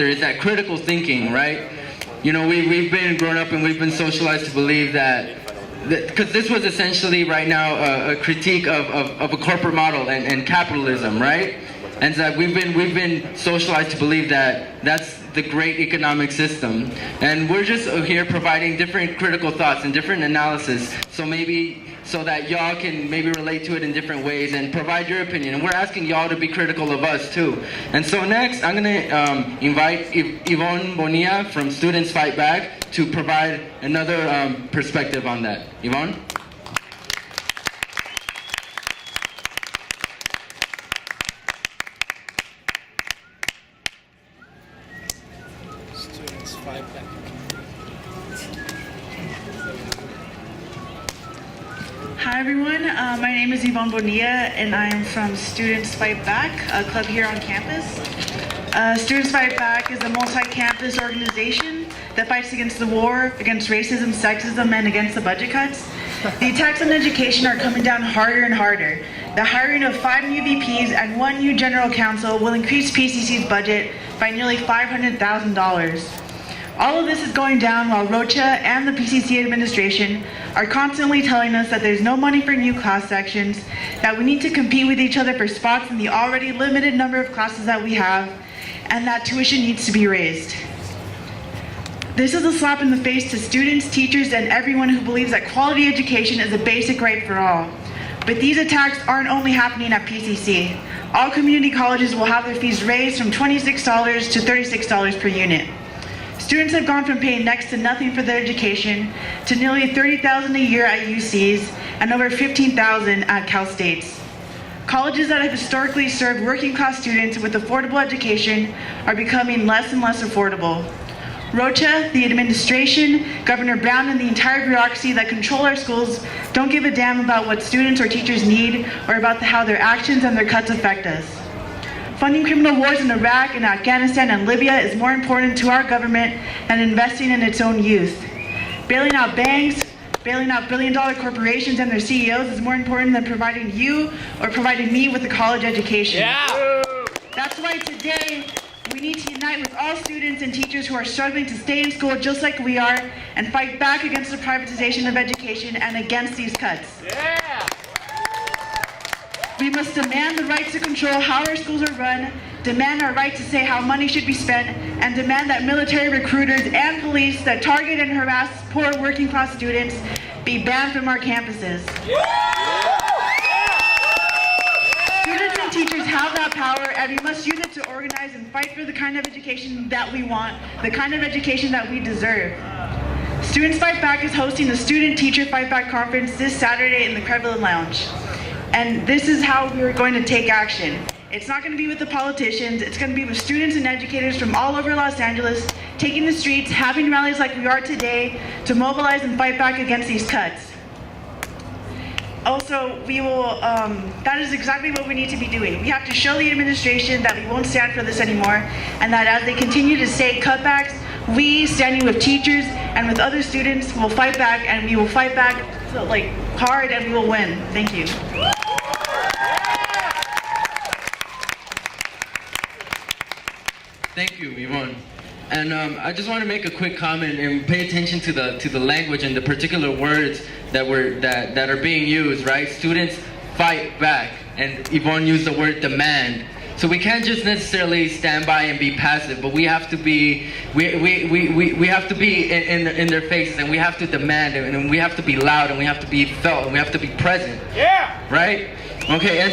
there is that critical thinking, right? You know, we've been grown up and we've been socialized to believe that, because this was essentially right now a critique of a corporate model and capitalism, right? And so we've been socialized to believe that that's the great economic system. And we're just here providing different critical thoughts and different analysis, so that y'all can maybe relate to it in different ways and provide your opinion. And we're asking y'all to be critical of us too. And so next, I'm gonna invite Yvonne Bonilla from Students Fight Back to provide another perspective on that. Yvonne? Students Fight Back. Hi everyone, my name is Yvonne Bonilla and I am from Students Fight Back, a club here on campus. Students Fight Back is a multi-campus organization that fights against the war, against racism, sexism, and against the budget cuts. The attacks on education are coming down harder and harder. The hiring of 5 new VPs and 1 new general counsel will increase PCC's budget by nearly $500,000. All of this is going down while Rocha and the PCC administration are constantly telling us that there's no money for new class sections, that we need to compete with each other for spots in the already limited number of classes that we have, and that tuition needs to be raised. This is a slap in the face to students, teachers, and everyone who believes that quality education is a basic right for all. But these attacks aren't only happening at PCC. All community colleges will have their fees raised from $26 to $36 per unit. Students have gone from paying next to nothing for their education to nearly $30,000 a year at UCs and over $15,000 at Cal States. Colleges that have historically served working class students with affordable education are becoming less and less affordable. Rocha, the administration, Governor Brown, and the entire bureaucracy that control our schools don't give a damn about what students or teachers need or about how their actions and their cuts affect us. Funding criminal wars in Iraq and Afghanistan and Libya is more important to our government than investing in its own youth. Bailing out banks, bailing out billion-dollar corporations and their CEOs is more important than providing you or providing me with a college education. Yeah. That's why today we need to unite with all students and teachers who are struggling to stay in school just like we are and fight back against the privatization of education and against these cuts. Yeah. We must demand the right to control how our schools are run, demand our right to say how money should be spent, and demand that military recruiters and police that target and harass poor working class students be banned from our campuses. Students and teachers have that power, and we must use it to organize and fight for the kind of education that we want, the kind of education that we deserve. Students Fight Back is hosting the Student Teacher Fight Back Conference this Saturday in the Crevlin Lounge. And this is how we're going to take action. It's not going to be with the politicians, it's going to be with students and educators from all over Los Angeles, taking the streets, having rallies like we are today, to mobilize and fight back against these cuts. Also, we will, that is exactly what we need to be doing. We have to show the administration that we won't stand for this anymore, and that as they continue to say cutbacks, we, standing with teachers and with other students, will fight back, and we will fight back hard, and we will win. Thank you. Thank you, Yvonne. And I just want to make a quick comment and pay attention to the language and the particular words that are being used, right? Students fight back, and Yvonne used the word demand. So we can't just necessarily stand by and be passive, but we have to be we have to be in their faces, and we have to demand it, and we have to be loud, and we have to be felt, and we have to be present. Yeah. Right? Okay. And